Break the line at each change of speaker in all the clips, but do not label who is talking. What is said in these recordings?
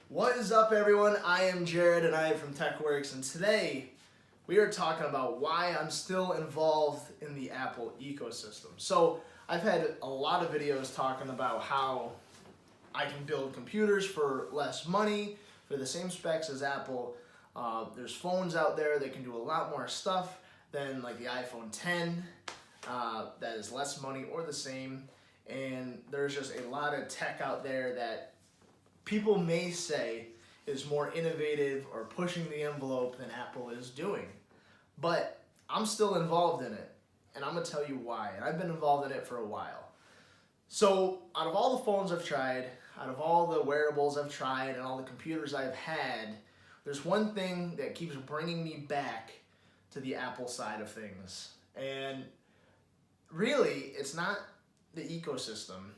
What is up, everyone? I am Jared and I am from TechWorks, and today we are talking about why I'm still involved in the Apple ecosystem. So I've had a lot of videos talking about how I can build computers for less money, for the same specs as Apple. There's phones out there that can do a lot more stuff than like the iPhone 10 that is less money or the same. And there's just a lot of tech out there that people may say is more innovative or pushing the envelope than Apple is doing. But I'm still involved in it, and I'm going to tell you why. And I've been involved in it for a while. So out of all the phones I've tried, out of all the wearables I've tried, and all the computers I've had, there's one thing that keeps bringing me back to the Apple side of things. And really, it's not the ecosystem.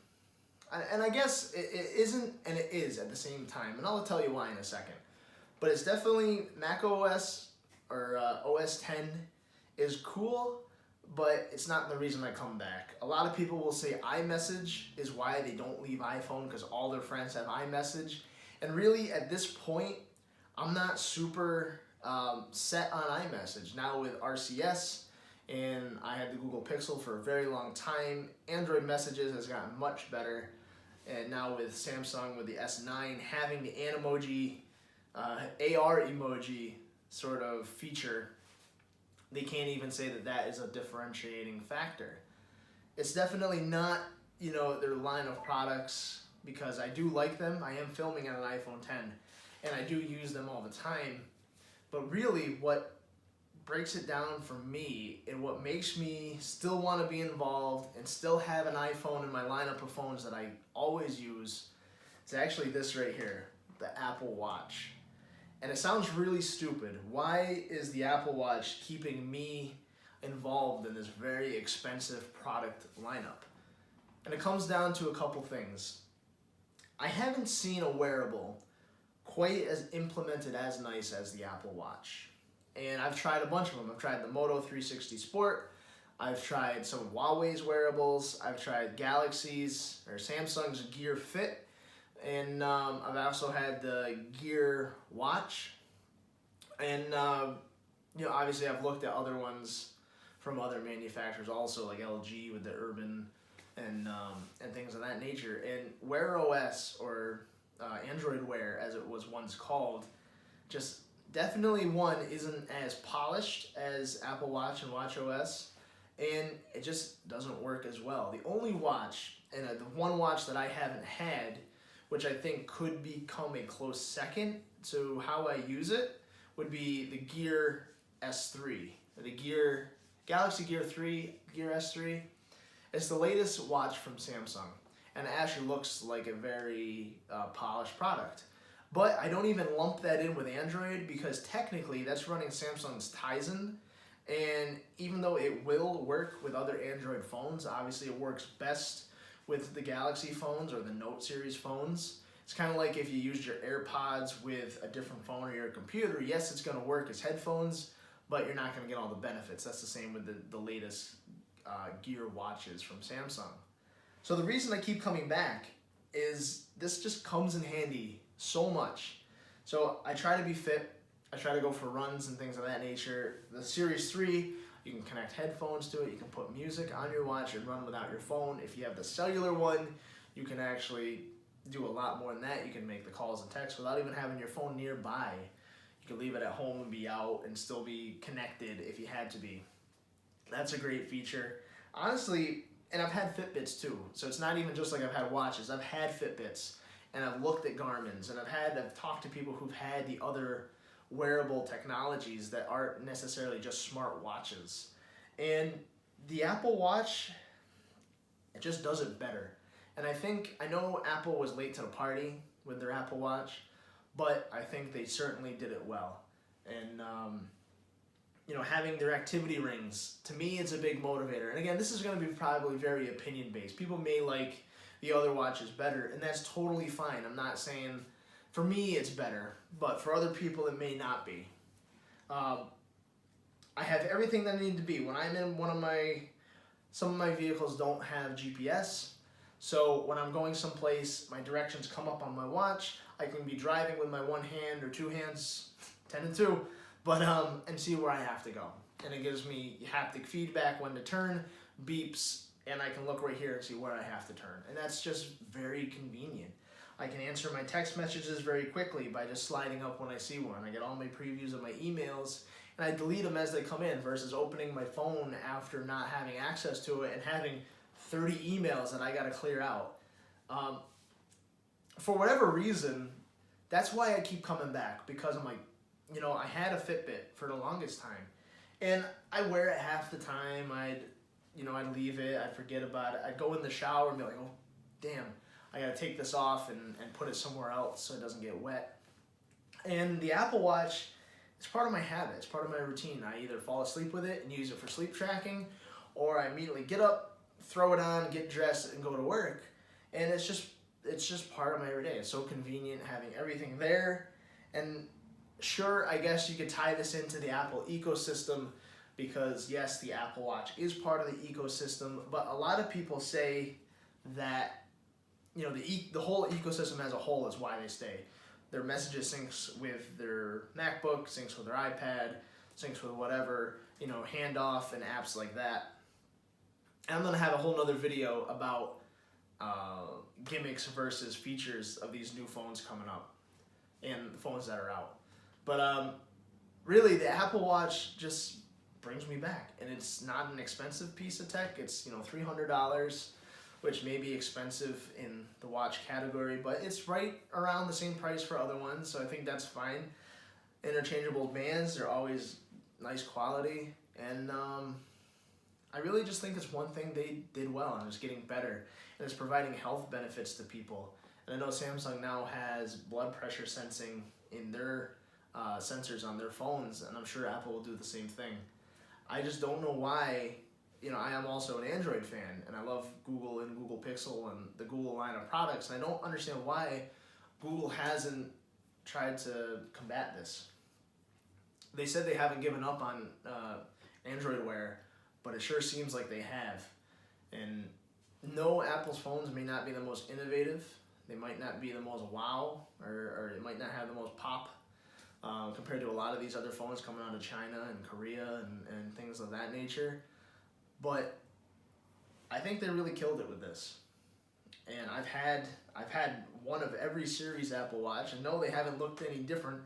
And I guess it isn't and it is at the same time, and I'll tell you why in a second. But it's definitely Mac OS or OS 10 is cool, but it's not the reason I come back. A lot of people will say iMessage is why they don't leave iPhone, because all their friends have iMessage. And really, at this point, I'm not super set on iMessage. Now with RCS, and I had the Google Pixel for a very long time, Android Messages has gotten much better. And now with Samsung, with the S9, having the Animoji, AR emoji sort of feature, they can't even say that that is a differentiating factor. It's definitely not, their line of products, because I do like them. I am filming on an iPhone 10, and I do use them all the time. But really, what breaks it down for me and what makes me still want to be involved and still have an iPhone in my lineup of phones that I always use is actually this right here, the Apple Watch. And it sounds really stupid. Why is the Apple Watch keeping me involved in this very expensive product lineup? And it comes down to a couple things. I haven't seen a wearable quite as implemented as nice as the Apple Watch. And I've tried a bunch of them. I've tried the Moto 360 Sport. I've tried some of Huawei's wearables. I've tried Galaxy's or Samsung's Gear Fit. And I've also had the Gear Watch. And, obviously I've looked at other ones from other manufacturers also, like LG with the Urban and things of that nature. And Wear OS, or Android Wear as it was once called, just definitely one isn't as polished as Apple Watch and Watch OS, and it just doesn't work as well. The only watch, and the one watch that I haven't had, which I think could become a close second to how I use it, would be the Gear S3, the Galaxy Gear 3, Gear S3. It's the latest watch from Samsung, and it actually looks like a very polished product. But I don't even lump that in with Android, because technically that's running Samsung's Tizen, and even though it will work with other Android phones, obviously it works best with the Galaxy phones or the Note series phones. It's kind of like if you used your AirPods with a different phone or your computer. Yes, it's going to work as headphones, but you're not going to get all the benefits. That's the same with the latest Gear watches from Samsung. So the reason I keep coming back is this just comes in handy so much. So I try to be fit. I try to go for runs and things of that nature. The Series 3, you can connect headphones to it. You can put music on your watch and run without your phone. If you have the cellular one, you can actually do a lot more than that. You can make the calls and texts without even having your phone nearby. You can leave it at home and be out and still be connected if you had to be. That's a great feature. Honestly, and I've had Fitbits too. So it's not even just like I've had watches. I've had Fitbits. And I've looked at Garmin's, and I've talked to people who've had the other wearable technologies that aren't necessarily just smart watches. And the Apple Watch, it just does it better. And I know Apple was late to the party with their Apple Watch, but I think they certainly did it well. And, having their activity rings, to me, it's a big motivator. And again, this is going to be probably very opinion-based. People may like the other watch is better, and that's totally fine. I'm not saying, for me it's better, but for other people it may not be. I have everything that I need to be. When I'm in some of my vehicles don't have GPS, So when I'm going someplace, my directions come up on my watch. I can be driving with my one hand or two hands, 10 and 2, but and see where I have to go. And it gives me haptic feedback when to turn, beeps, and I can look right here and see where I have to turn. And that's just very convenient. I can answer my text messages very quickly by just sliding up when I see one. I get all my previews of my emails, and I delete them as they come in versus opening my phone after not having access to it and having 30 emails that I gotta clear out. For whatever reason, that's why I keep coming back, because I'm like, I had a Fitbit for the longest time, and I wear it half the time. I'd leave it, I'd forget about it. I'd go in the shower and be like, oh, damn, I gotta take this off and put it somewhere else so it doesn't get wet. And the Apple Watch, it's part of my habit, it's part of my routine. I either fall asleep with it and use it for sleep tracking, or I immediately get up, throw it on, get dressed, and go to work. And it's just part of my everyday. It's so convenient having everything there. And sure, I guess you could tie this into the Apple ecosystem, because yes, the Apple Watch is part of the ecosystem, but a lot of people say that the whole ecosystem as a whole is why they stay. Their messages syncs with their MacBook, syncs with their iPad, syncs with whatever, handoff and apps like that. And I'm gonna have a whole nother video about gimmicks versus features of these new phones coming up and the phones that are out. But really, the Apple Watch just brings me back, and it's not an expensive piece of tech. It's $300, which may be expensive in the watch category, but it's right around the same price for other ones, so I think that's fine. Interchangeable bands, they're always nice quality, and I really just think it's one thing they did well, and it's getting better, and it's providing health benefits to people. And I know Samsung now has blood pressure sensing in their sensors on their phones, and I'm sure Apple will do the same thing. I just don't know why. I am also an Android fan, and I love Google and Google Pixel and the Google line of products, and I don't understand why Google hasn't tried to combat this. They said they haven't given up on Android Wear, but it sure seems like they have. And no, Apple's phones may not be the most innovative, they might not be the most wow, or it might not have the most pop compared to a lot of these other phones coming out of China and Korea and things of that nature. But I think they really killed it with this. And I've had one of every series Apple Watch, and no, they haven't looked any different,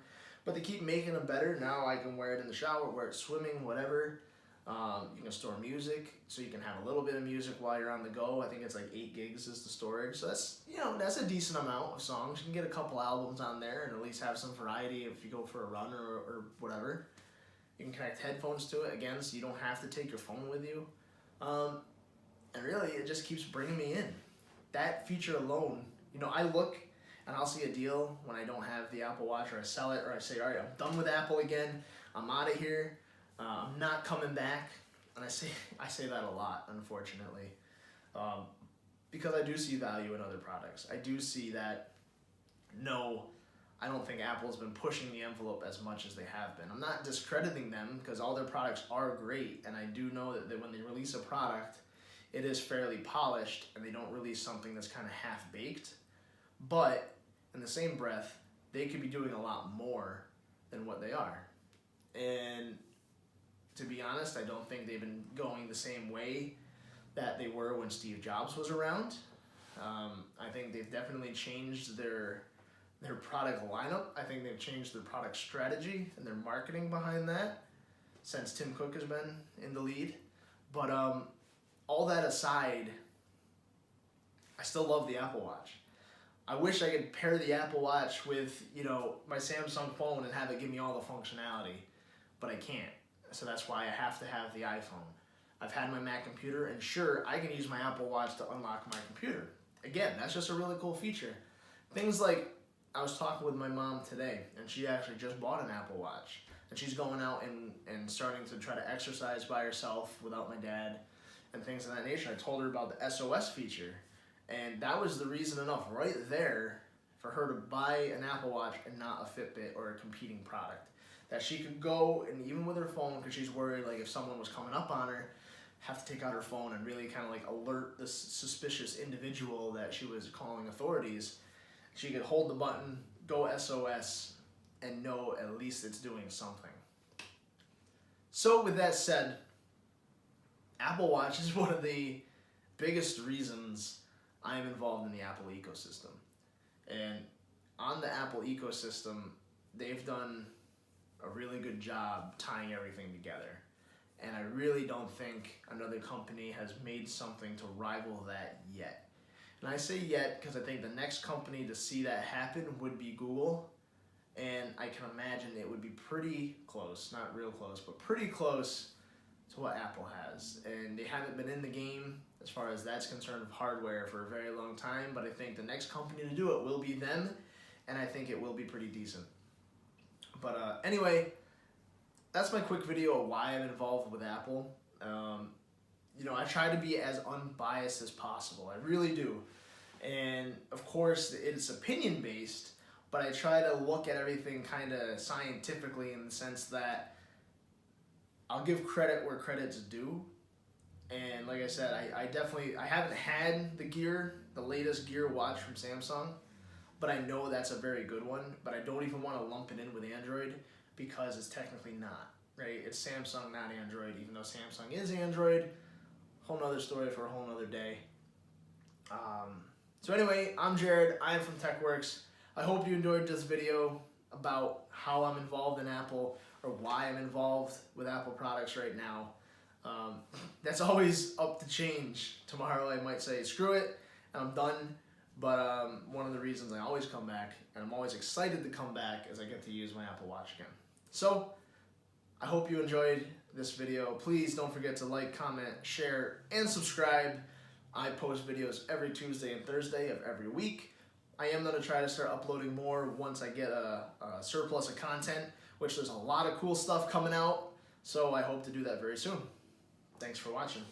but they keep making them better. Now I can wear it in the shower, wear it swimming, whatever. You can store music, so you can have a little bit of music while you're on the go. I think it's like 8 gigs is the storage, so that's a decent amount of songs. You can get a couple albums on there and at least have some variety if you go for a run or whatever. You can connect headphones to it again, so you don't have to take your phone with you. And really, it just keeps bringing me in. That feature alone, I look and I'll see a deal when I don't have the Apple Watch, or I sell it, or I say, all right, I'm done with Apple again. I'm out of here. I'm not coming back. And I say that a lot, unfortunately, because I do see value in other products. I do see that, no, I don't think Apple's been pushing the envelope as much as they have been. I'm not discrediting them, because all their products are great, and I do know that when they release a product, it is fairly polished, and they don't release something that's kind of half-baked. But in the same breath, they could be doing a lot more than what they are. And to be honest, I don't think they've been going the same way that they were when Steve Jobs was around. I think they've definitely changed their product lineup. I think they've changed their product strategy and their marketing behind that since Tim Cook has been in the lead. But all that aside, I still love the Apple Watch. I wish I could pair the Apple Watch with, my Samsung phone and have it give me all the functionality, but I can't. So that's why I have to have the iPhone. I've had my Mac computer, and sure, I can use my Apple Watch to unlock my computer. Again, that's just a really cool feature. Things like, I was talking with my mom today, and she actually just bought an Apple Watch, and she's going out and starting to try to exercise by herself without my dad and things of that nature. I told her about the SOS feature, and that was the reason enough right there for her to buy an Apple Watch and not a Fitbit or a competing product. That she could go, and even with her phone, because she's worried like if someone was coming up on her, have to take out her phone and really kind of like alert this suspicious individual that she was calling authorities. She could hold the button, go SOS, and know at least it's doing something. So with that said, Apple Watch is one of the biggest reasons I am involved in the Apple ecosystem. And on the Apple ecosystem, they've done a really good job tying everything together. And I really don't think another company has made something to rival that yet. And I say yet because I think the next company to see that happen would be Google. And I can imagine it would be pretty close, not real close, but pretty close to what Apple has. And they haven't been in the game as far as that's concerned of hardware for a very long time, but I think the next company to do it will be them, and I think it will be pretty decent. But anyway, that's my quick video of why I'm involved with Apple. I try to be as unbiased as possible. I really do. And of course, it's opinion based, but I try to look at everything kind of scientifically in the sense that I'll give credit where credit's due. And like I said, I haven't had the latest Gear watch from Samsung, but I know that's a very good one, but I don't even want to lump it in with Android because it's technically not, right? It's Samsung, not Android, even though Samsung is Android. Whole nother story for a whole nother day. So anyway, I'm Jared, I'm from TechWorks. I hope you enjoyed this video about how I'm involved in Apple or why I'm involved with Apple products right now. That's always up to change. Tomorrow I might say, screw it, and I'm done. But one of the reasons I always come back, and I'm always excited to come back, is I get to use my Apple Watch again. So, I hope you enjoyed this video. Please don't forget to like, comment, share, and subscribe. I post videos every Tuesday and Thursday of every week. I am going to try to start uploading more once I get a surplus of content, which there's a lot of cool stuff coming out, so I hope to do that very soon. Thanks for watching.